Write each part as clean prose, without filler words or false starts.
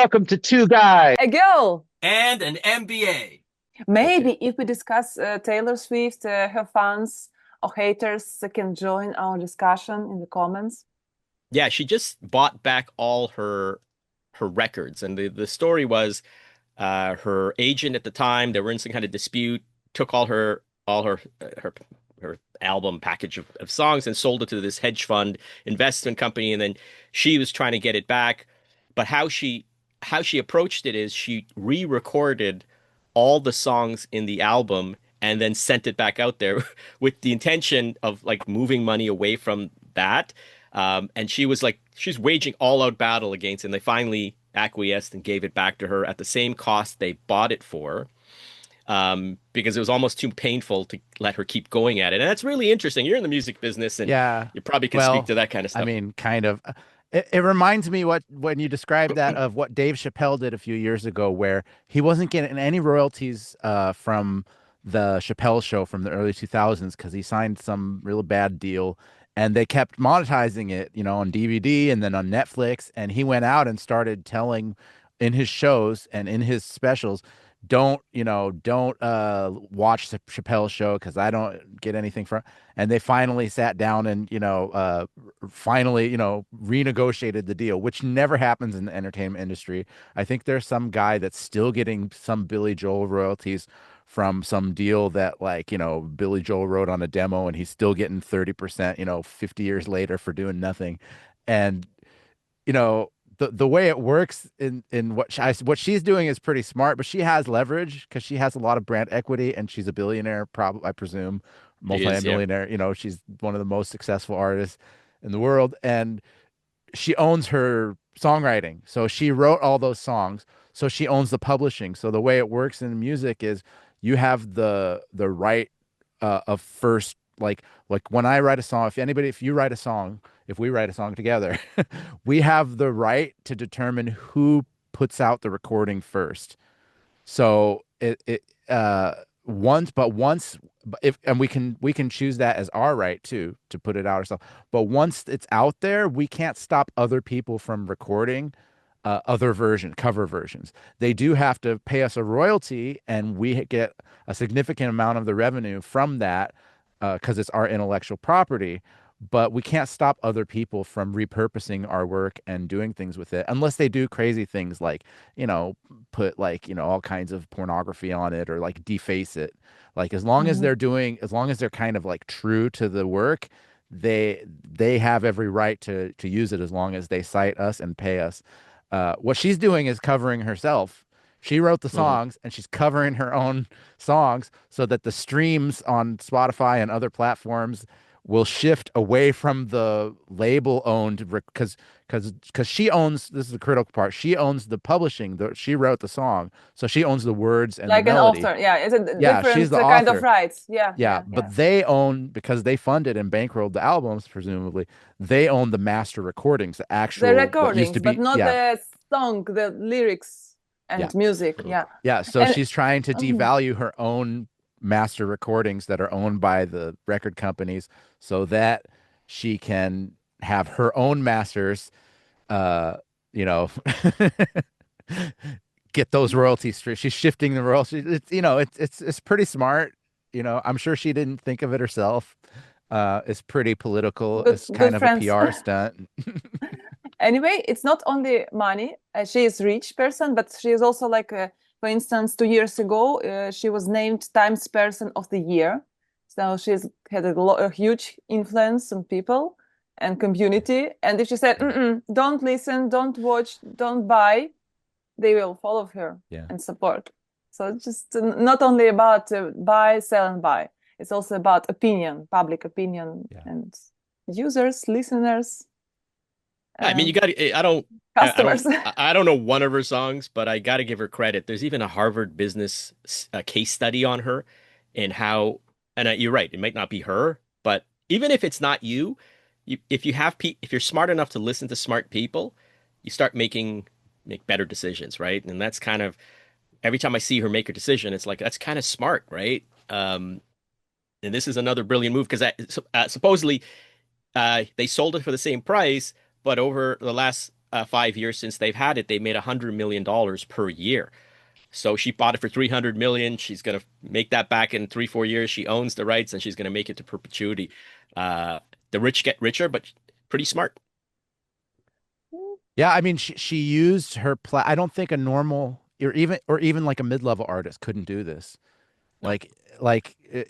Welcome to Two Guys. A girl. And an MBA. Maybe if we discuss Taylor Swift, her fans or haters can join our discussion in the comments. Yeah, she just bought back all her records, and the story was her agent at the time, they were in some kind of dispute, took all her album package of songs and sold it to this hedge fund investment company, and then she was trying to get it back. But how she approached it is she re-recorded all the songs in the album and then sent it back out there with the intention of like moving money away from that. And she was like, she's waging all out battle against it. And they finally acquiesced and gave it back to her at the same cost they bought it for, because it was almost too painful to let her keep going at it. And that's really interesting. You're in the music business and Yeah. you probably can speak Well, to that kind of I stuff. mean, kind of. It reminds me when you described that of what Dave Chappelle did a few years ago, where he wasn't getting any royalties from the Chappelle Show from the early 2000s because he signed some real bad deal, and they kept monetizing it, on DVD and then on Netflix. And he went out and started telling in his shows and in his specials, don't watch the Chappelle Show because I don't get anything from. And they finally sat down and finally renegotiated the deal, which never happens in the entertainment industry. I think there's some guy that's still getting some Billy Joel royalties from some deal that, like, Billy Joel wrote on a demo, and he's still getting 30%, 50 years later for doing nothing. And the way it works in what she's doing is pretty smart, but she has leverage because she has a lot of brand equity, and she's a billionaire, probably, I presume, She is, yeah. multi-billionaire. She's one of the most successful artists in the world, and she owns her songwriting. So she wrote all those songs, so she owns the publishing. So the way it works in music is you have the right of first, like when I write a song, if you write a song, if we write a song together, we have the right to determine who puts out the recording first. So it once if and we can choose that as our right too, to put it out ourselves. But once it's out there, we can't stop other people from recording cover versions. They do have to pay us a royalty, and we get a significant amount of the revenue from that because it's our intellectual property. But we can't stop other people from repurposing our work and doing things with it unless they do crazy things like, put, like, all kinds of pornography on it, or like deface it. Like, Mhm. as long as they're kind of like true to the work, they have every right to use it as long as they cite us and pay us. What she's doing is covering herself. She wrote the Mhm. songs, and she's covering her own songs so that the streams on Spotify and other platforms will shift away from the label owned, because she owns, this is the critical part, she owns the publishing. She wrote the song, so she owns the words and the Like an melody. author. Yeah, it's a Yeah, she's different the kind of author. rights. Yeah, Yeah, yeah, but yeah. they own, because they funded and bankrolled the albums, presumably, they own the master recordings, the The actual, what used to recordings, but be. not Yeah, the song, the lyrics yeah. and music. Mhm. Yeah. Yeah, so And she's trying to mhm. devalue her own master recordings that are owned by the record companies so that she can have her own masters, uh, you know, get those royalties straight. She's shifting the royalties. It's pretty smart. I'm sure she didn't think of it herself. It's pretty political. Good It's kind good of a friends. PR stunt. Anyway, it's not only money. She is rich person, but she is also like, for instance, 2 years ago, she was named Times Person of the Year. So she's had a huge influence on people and community. And if she said, "Don't listen, don't watch, don't buy," they will follow her Yeah. and support. So it's just not only about buy, sell, and buy. It's also about opinion, public opinion, Yeah. and users, listeners, I mean, uh, you got to, customers. I don't know one of her songs, but I got to give her credit. There's even a Harvard business case study on her and how, and you're right, it might not be her, but even if it's not you, if if you're smart enough to listen to smart people, you start make better decisions, right? And that's kind of every time I see her make a decision, it's like that's kind of smart, right? And this is another brilliant move because supposedly they sold it for the same price, but over the last 5 years since they've had it, they made $100 million per year. So she bought it for 300 million. She's gonna make that back in 3, 4 years. She owns the rights and she's gonna make it to perpetuity. The rich get richer, but pretty smart. Yeah, I mean, she used her I don't think a normal or even like a mid-level artist couldn't do this. No.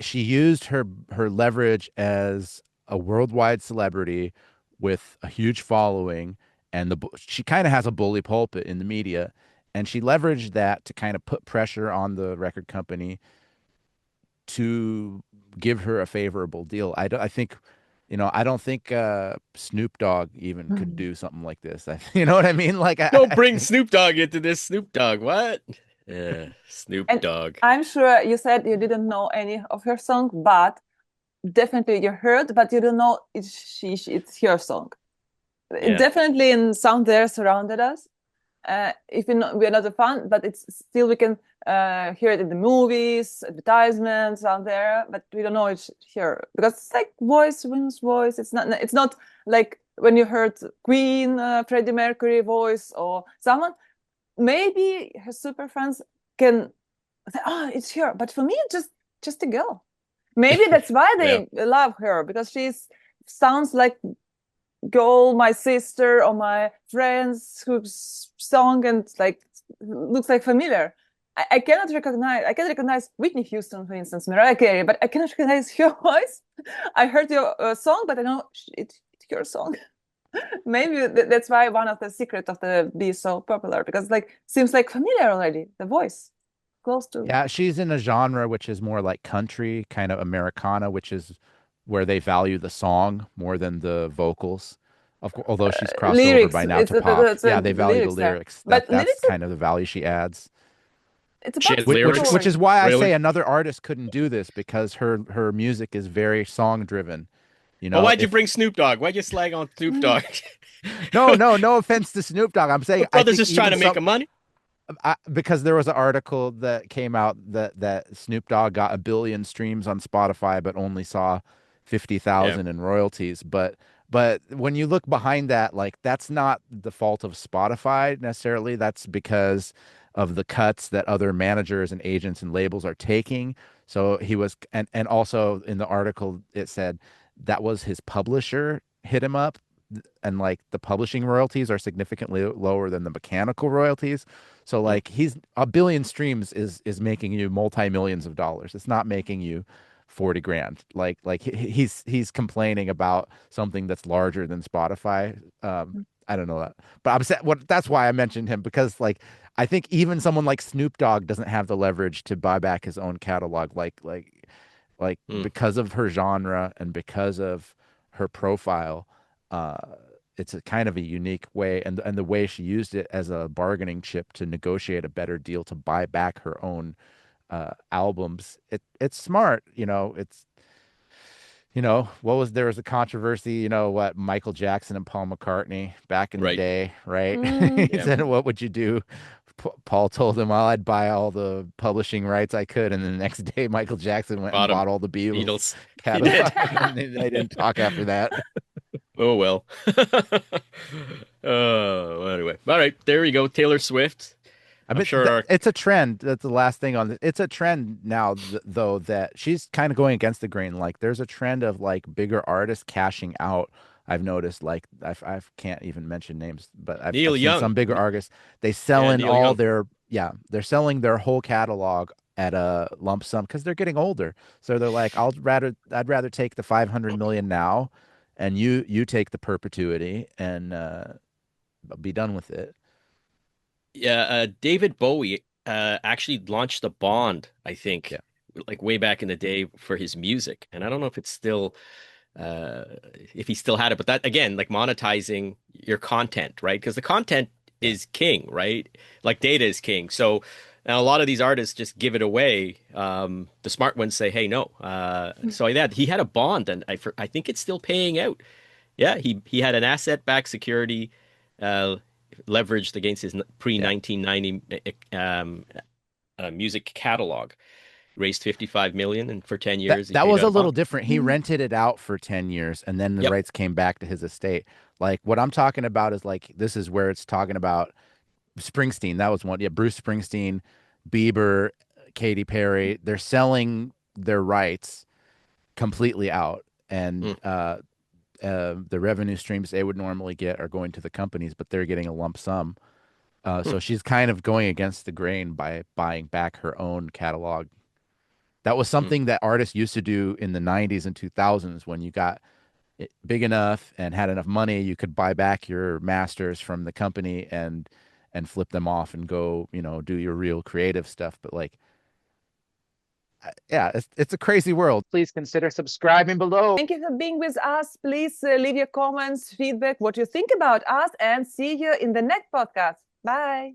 She used her leverage as a worldwide celebrity with a huge following, and she kind of has a bully pulpit in the media, and she leveraged that to kind of put pressure on the record company to give her a favorable deal. I think, I don't think Snoop Dogg even could Mhm. do something like this. You know what I mean? Like Don't I bring think, Snoop Dogg into this. Snoop Dogg, what? Snoop And Dogg. I'm sure you said you didn't know any of her song, but definitely you heard, but you don't know it's her song. It Yeah. definitely in sound there surrounded us. If we're not a fan, but it's still we can hear it in the movies, advertisements out there, but we don't know it's here because it's like women's voice. It's not like when you heard Queen, Freddie Mercury voice or someone. Maybe her super fans can say, "Oh, it's her," but for me, it's just a girl. Maybe that's why Yeah. they love her because she's sounds like girl, my sister or my friends whose song and like looks like familiar. I cannot recognize. I can recognize Whitney Houston, for instance, Mariah Carey, but I cannot recognize her voice. I heard your song, but I know it's your song. Maybe that's why one of the secret of the be so popular because like seems like familiar already. The voice close to. yeah, she's in a genre which is more like country, kind of Americana, which is where they value the song more than the vocals. Of course, although she's crossed over Lyrics. by now It's to pop. it's a Yeah, they value the lyrics there, lyrics. but That's lyrics kind of the value she adds. it's She about has Which lyrics. which story. is why I say Really? another artist couldn't do this because her music is very song driven. Well, why'd you If bring Snoop Dogg? Why'd you slag on Snoop Dogg? no offense to Snoop Dogg. I'm saying The I brother's think just trying even to make some a money. because there was an article that came out that Snoop Dogg got 1 billion streams on Spotify, but only saw Yeah. 50,000 in royalties. But when you look behind that, like that's not the fault of Spotify necessarily. That's because of the cuts that other managers and agents and labels are taking. So he was, and also in the article it said that was his publisher hit him up, and like the publishing royalties are significantly lower than the mechanical royalties. So Mm. like he's 1 billion streams is making you multi-millions of dollars. It's not making you 40 grand. He's complaining about something that's larger than Spotify. I don't know that. But I'm saying that's why I mentioned him because like I think even someone like Snoop Dogg doesn't have the leverage to buy back his own catalog Mm. because of her genre and because of her profile. uh it's a kind of a unique way, and the way she used it as a bargaining chip to negotiate a better deal to buy back her own albums. It's smart. It's what was there was a controversy, what Michael Jackson and Paul McCartney back in the Right. day, right? Mm. He Yeah. said, "What would you do?" Paul told him, "Well, I'd buy all the publishing rights I could." And then the next day, Michael Jackson went and Bottom bought all the Beatles Beatles. He catalog, did. and they didn't talk after that. Oh well. Oh, anyway. All right, there we go. Taylor Swift. I I'm mean, sure our it's a trend. That's the last thing on this. It's a trend now, though, that she's kind of going against the grain. Like, there's a trend of like bigger artists cashing out. I've noticed, like, I can't even mention names, but Neil I've seen Young. some bigger artists. They sell Yeah, in Neil all Young. their, yeah, they're selling their whole catalog at a lump sum because they're getting older. So they're like, I'd rather take the 500 million now, and you take the perpetuity and be done with it. Yeah, David Bowie actually launched a bond, I think, Yeah. like way back in the day for his music. And I don't know if it's still uh if he still had it, but that again, like monetizing your content, right? Because the content Yeah. is king, right? Like data is king. So now a lot of these artists just give it away. The smart ones say, "Hey, no." So yeah, he had a bond, and I think it's still paying out. Yeah, he had an asset-backed security uh, leveraged against his Yeah. pre-1990 music catalog. Raised 55 million, and for 10 That years he that paid was out a a little bond. different. He rented it out for 10 years and then the Yep. rights came back to his estate. Like what I'm talking about is like this is where it's talking about Springsteen. That was one. Yeah, Bruce Springsteen, Bieber, Katy Perry. They're selling their rights completely out, and Mm. the revenue streams they would normally get are going to the companies, but they're getting a lump sum. Hmm. So she's kind of going against the grain by buying back her own catalog. That was Mm. something that artists used to do in the 90s and 2000s when you got big enough and had enough money, you could buy back your masters from the company and flip them off and go, do your real creative stuff. But like, yeah, it's a crazy world. Please consider subscribing below. Thank you for being with us. Please leave your comments, feedback, what you think about us, and see you in the next podcast. Bye.